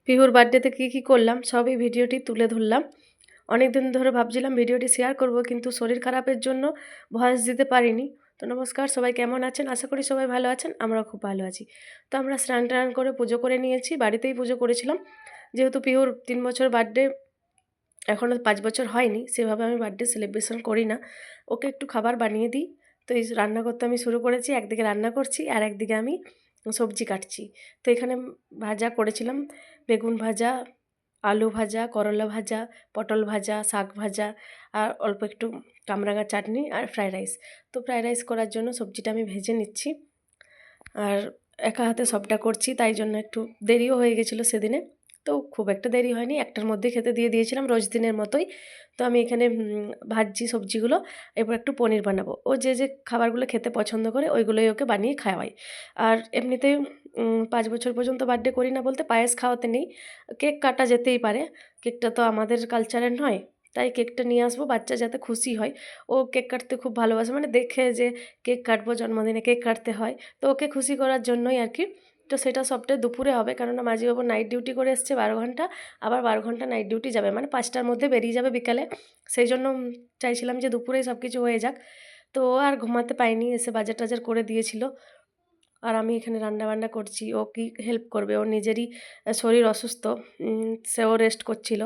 পিহুর বার্থডেতে কী করলাম সবই ভিডিওটি তুলে ধরলাম। অনেক দিন ধরে ভাবছিলাম ভিডিওটি শেয়ার করব, কিন্তু শরীর খারাপের জন্য ভয়েস দিতে পারিনি। তো নমস্কার, সবাই কেমন আছেন? আশা করি সবাই ভালো আছেন, আমরাও খুব ভালো আছি। তো আমরা স্নান টান করে পুজো করে নিয়েছি, বাড়িতেই পুজো করেছিলাম। যেহেতু পিহুর 3 বছর বার্থডে, এখনও 5 বছর হয়নি, সেভাবে আমি বার্থডে সেলিব্রেশন করি না। ওকে একটু খাবার বানিয়ে দিই। তো এই রান্না করতে আমি শুরু করেছি, একদিকে রান্না করছি আর একদিকে আমি সবজি কাটছি। তো এখানে ভাজা করেছিলাম, বেগুন ভাজা, আলু ভাজা, করলা ভাজা, পটল ভাজা, শাক ভাজা, আর অল্প একটু কামরাঙা চাটনি আর ফ্রায়েড রাইস। তো ফ্রায়েড রাইস করার জন্য সবজিটা আমি ভেজে নিচ্ছি, আর একা হাতে সবটা করছি, তাই জন্য একটু দেরিও হয়ে গেছিলো সেদিনে। তো খুব একটা দেরি হয়নি, 1টার মধ্যে খেতে দিয়ে দিয়েছিলাম রোজ দিনের মতোই। তো আমি এখানে ভাজছি সবজিগুলো, এরপর একটু পনির বানাবো। ও যে যে খাবারগুলো খেতে পছন্দ করে ওইগুলোই ওকে বানিয়ে খাওয়াই। আর এমনিতেই 5 বছর পর্যন্ত বার্থডে করি না বলতে পায়েস খাওয়াতে নেই, কেক কাটা যেতেই পারে। কেকটা তো আমাদের কালচারের নয়, তাই কেকটা নিয়ে আসবো, বাচ্চা যাতে খুশি হয়। ও কেক কাটতে খুব ভালোবাসে, মানে দেখে যে কেক কাটবো, জন্মদিনে কেক কাটতে হয়, তো ওকে খুশি করার জন্যই আর কি। তো সেটা সবটাই দুপুরে হবে, কেননা মাঝিবাবু নাইট ডিউটি করে এসছে 12 ঘন্টা, আবার 12 ঘন্টা নাইট ডিউটি যাবে, মানে 5টার মধ্যে বেরিয়ে যাবে বিকালে। সেই জন্য চাইছিলাম যে দুপুরেই সব কিছু হয়ে যাক। তো ও আর ঘুমাতে পায়নি, এসে বাজার টাজার করে দিয়েছিল। আর আমি এখানে রান্নাবান্না করছি, ও কি হেল্প করবে, ওর নিজেরই শরীর অসুস্থ, সেও রেস্ট করছিল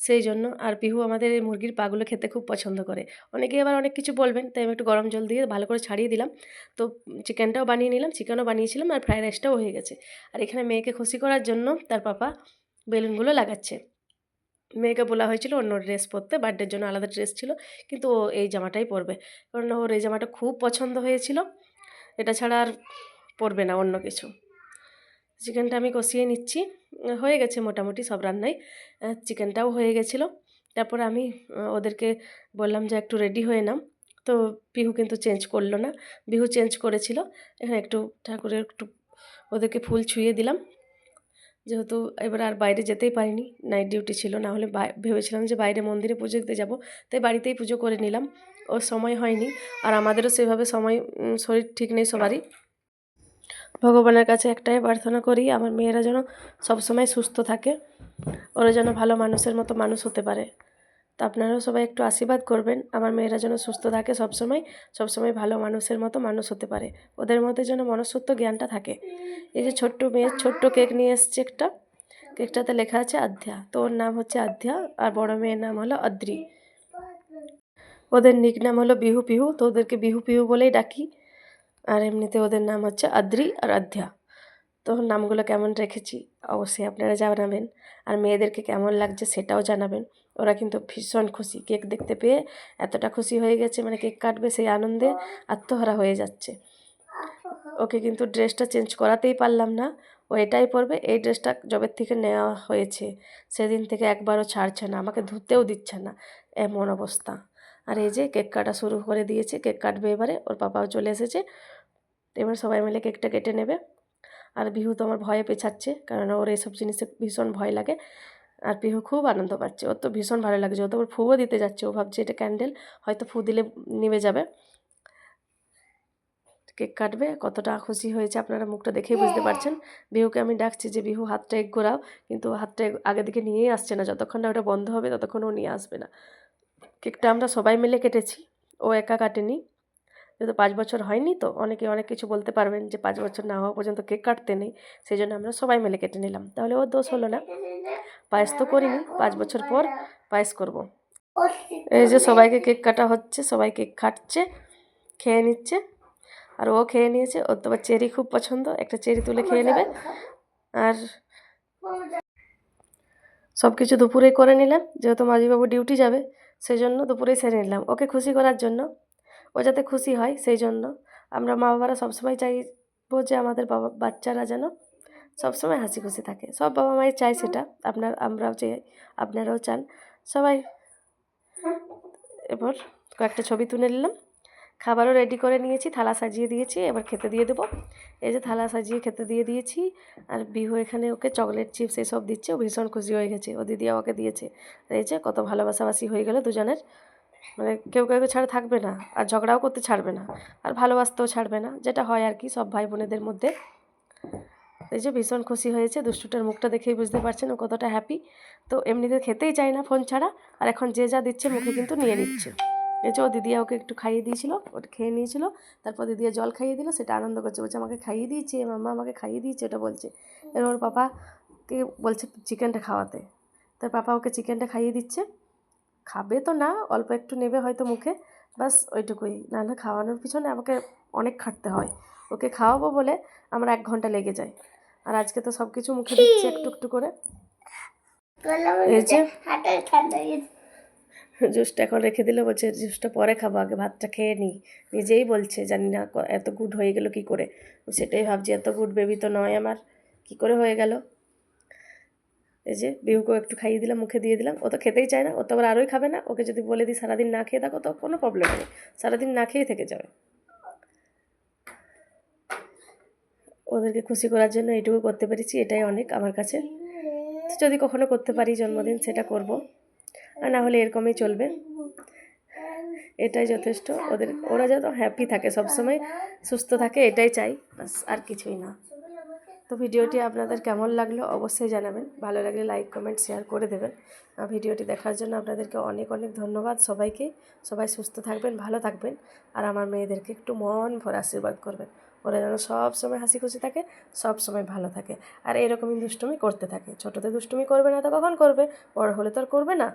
সেই জন্য। আর পিহু আমাদের এই মুরগির পাগুলো খেতে খুব পছন্দ করে। অনেকেই আবার অনেক কিছু বলবেন, তাই আমি একটু গরম জল দিয়ে ভালো করে ছাড়িয়ে দিলাম। তো চিকেনটাও বানিয়ে নিলাম, চিকেনও বানিয়েছিলাম, আর ফ্রায়েড রাইসটাও হয়ে গেছে। আর এখানে মেয়েকে খুশি করার জন্য তার পাপা বেলুনগুলো লাগাচ্ছে। মেয়েকে বলা হয়েছিল অন্য ড্রেস পরতে, বার্থডের জন্য আলাদা ড্রেস ছিল, কিন্তু ও এই জামাটাই পরবে, কারণ ওর এই জামাটা খুব পছন্দ হয়েছিল, এটা ছাড়া আর পরবে না অন্য কিছু। চিকেনটা আমি কষিয়ে নিচ্ছি, হয়ে গেছে মোটামুটি সব রান্নাই, চিকেনটাও হয়ে গেছিলো। তারপর আমি ওদেরকে বললাম যে একটু রেডি হয়ে নাও। তো পিহু কিন্তু চেঞ্জ করলো না, বিহু চেঞ্জ করেছিল। এখানে একটু ঠাকুরের একটু ওদেরকে ফুল ছুঁয়ে দিলাম, যেহেতু এবার আর বাইরে যেতেই পারিনি, নাইট ডিউটি ছিল, না হলে ভেবেছিলাম যে বাইরে মন্দিরে পুজো দিতে যাব, তাই বাড়িতেই পুজো করে নিলাম। ওর সময় হয়নি, আর আমাদেরও সেভাবে সময়, শরীর ঠিক নেই সবারই। ভগবানের কাছে একটাই প্রার্থনা করি, আমার মেয়েরা যেন সবসময় সুস্থ থাকে, ওরা যেন ভালো মানুষের মতো মানুষ হতে পারে। তো আপনারাও সবাই একটু আশীর্বাদ করবেন, আমার মেয়েরা যেন সুস্থ থাকে, সবসময় ভালো মানুষের মতো মানুষ হতে পারে, ওদের মধ্যে যেন মনুষ্যত্ব জ্ঞানটা থাকে। এই যে ছোট্ট মেয়ের ছোট্ট কেক নিয়ে এসছে একটা, কেকটাতে লেখা আছে আধ্যা, তো ওর নাম হচ্ছে আধ্যা, আর বড় মেয়ের নাম হলো অদ্রি। ওদের নিক নাম হলো বিহু পিহু, তো ওদেরকে বিহু পিহু বলেই ডাকি। আর এমনিতে ওদের নাম হচ্ছে আদ্রি আর আধ্যা। তো নামগুলো কেমন রেখেছি অবশ্যই আপনারা জানাবেন, আর মেয়েদেরকে কেমন লাগছে সেটাও জানাবেন। ওরা কিন্তু ভীষণ খুশি, কেক দেখতে পেয়ে এতটা খুশি হয়ে গেছে, মানে কেক কাটবে সেই আনন্দে আত্মহারা হয়ে যাচ্ছে। ওকে কিন্তু ড্রেসটা চেঞ্জ করাতেই পারলাম না, ও এটাই পরবে। এই ড্রেসটা যবের থেকে নেওয়া হয়েছে সেদিন থেকে একবারও ছাড়ছে না, আমাকে ধুতেও দিচ্ছে না, এমন অবস্থা। আর এই যে কেক কাটা শুরু করে দিয়েছে, কেক কাটবে এবারে, ওর পাপাও চলে এসেছে, এবার সবাই মিলে কেকটা কেটে নেবে। আর বিহু তো আমার ভয়ে পেছাচ্ছে, কারণ ওর এইসব জিনিসে ভীষণ ভয় লাগে। আর পিহু খুব আনন্দ পাচ্ছে, ওর তো ভীষণ ভালো লাগছে, ও তো ওর ফুও দিতে যাচ্ছে, ও ভাবছে এটা ক্যান্ডেল, হয়তো ফু দিলে নিভে যাবে। কেক কাটবে, কতটা খুশি হয়েছে আপনারা মুখটা দেখেই বুঝতে পারছেন। বিহুকে আমি ডাকছি যে বিহু হাতটা ঘোরাও, কিন্তু হাতটা আগে দিকে নিয়েই আসছে না, যতক্ষণ না ওটা বন্ধ হবে ততক্ষণ ও নিয়ে আসবে না। কেকটা আমরা সবাই মিলে কেটেছি, ও একা কাটেনি, যেহেতু 5 বছর হয়নি, তো অনেকে অনেক কিছু বলতে পারবেন যে 5 বছর না হওয়া পর্যন্ত কেক কাটতে নেই, সেই জন্য আমরা সবাই মিলে কেটে নিলাম, তাহলে ওর দোষ হলো না। পায়েস তো করিনি, 5 বছর পর পায়েস করব। এই যে সবাইকে কেক কাটা হচ্ছে, সবাই কেক খাচ্ছে, খেয়ে নিচ্ছে, আর ও খেয়ে নিয়েছে। ওর তো আবার চেরি খুব পছন্দ, একটা চেরি তুলে খেয়ে নেবে। আর সব কিছু দুপুরেই করে নিলাম, যেহেতু মাঝিবাবু ডিউটি যাবে, সেই জন্য দুপুরেই সেরে নিলাম, ওকে খুশি করার জন্য, ও যাতে খুশি হয় সেই জন্য। আমরা মা বাবারা সবসময় চাইবো যে আমাদের বাচ্চারা যেন সবসময় হাসি খুশি থাকে, সব বাবা মাই চায় সেটা, আমরাও চাই, আপনারাও চান সবাই। এবার কয়েকটা ছবি তুলে নিলাম, খাবারও রেডি করে নিয়েছি, থালা সাজিয়ে দিয়েছি, এবার খেতে দিয়ে দেবো। এই যে থালা সাজিয়ে খেতে দিয়ে দিয়েছি, আর বিহু এখানে ওকে চকলেট চিপস এসব দিচ্ছে, ও ভীষণ খুশি হয়ে গেছে, ও দিদি আমাকে দিয়েছে। এই যে কত ভালোবাসাবাসি হয়ে গেল দুজনের, মানে কেউ কাউকে ছাড়া থাকবে না, আর ঝগড়াও করতে ছাড়বে না, আর ভালোবাসতেও ছাড়বে না, যেটা হয় আর কি সব ভাই বোনেদের মধ্যে। এই যে ভীষণ খুশি হয়েছে, দুষ্টুটার মুখটা দেখেই বুঝতে পারছেন ও কতটা হ্যাপি। তো এমনিতে খেতেই চায় না ফোন ছাড়া, আর এখন যে যা দিচ্ছে মুখে কিন্তু নিয়ে নিচ্ছে। এই যে ও দিদিয়া ওকে একটু খাইয়ে দিয়েছিল, ওটা খেয়ে নিয়েছিল, তারপর দিদিয়া জল খাইয়ে দিল, সেটা আনন্দ করছে, বলছে আমাকে খাইয়ে দিয়েছে মাম্মা, আমাকে খাইয়ে দিয়েছে, ওটা বলছে। এবার ওর পাপাকে বলছে চিকেনটা খাওয়াতে, তার পাপা ওকে চিকেনটা খাইয়ে দিচ্ছে। খাবে তো না, অল্প একটু নেবে হয়তো মুখে, বাস ওইটুকুই। নাহলে খাওয়ানোর পিছনে আমাকে অনেক খাটতে হয়, ওকে খাওয়াবো বলে আমার 1 ঘন্টা লেগে যায়। আর আজকে তো সব কিছু মুখে দিচ্ছে একটু একটু করে। এই যে জুসটা এখন রেখে দিলে, বলছে জুসটা পরে খাবো, আগে ভাতটা খেয়ে নিই। নিজেই বলছে জানি না এত গুড হয়ে গেল কি করে, সেটাই ভাবছি, এত গুড বেবি তো নয় আমার, কি করে হয়ে গেল। এই যে বিহুকেও একটু খাইয়ে দিলাম, মুখে দিয়ে দিলাম, ও তো খেতেই চায় না, ও তো আবার আরোই খাবে না। ওকে যদি বলে দিই সারাদিন না খেয়ে থাকো, তো কোনো প্রবলেম নেই, সারাদিন না খেয়েই থেকে যাবে। ওদেরকে খুশি করার জন্য এইটুকু করতে পেরেছি, এটাই অনেক আমার কাছে। যদি কখনো করতে পারি জন্মদিন, সেটা করব, আর না হলে এরকমই চলবে, এটাই যথেষ্ট। ওরা যত হ্যাপি থাকে, সবসময় সুস্থ থাকে, এটাই চাই, বাস আর কিছুই না। তো ভিডিওটি আপনাদের কেমন লাগলো অবশ্যই জানাবেন, ভালো লাগলে লাইক কমেন্ট শেয়ার করে দেবেন। ভিডিওটি দেখার জন্য আপনাদেরকে অনেক অনেক ধন্যবাদ সবাইকে। সবাই সুস্থ থাকবেন, ভালো থাকবেন, আর আমার মেয়েদেরকে একটু মন ভরে আশীর্বাদ করবেন, ওরা যেন সব সময় হাসি খুশি থাকে, সব সময় ভালো থাকে, আর এরকমই দুষ্টুমি করতে থাকে। ছোটোতে দুষ্টুমি করবে না তো কখন করবে, বড় হলে তো আর করবে না।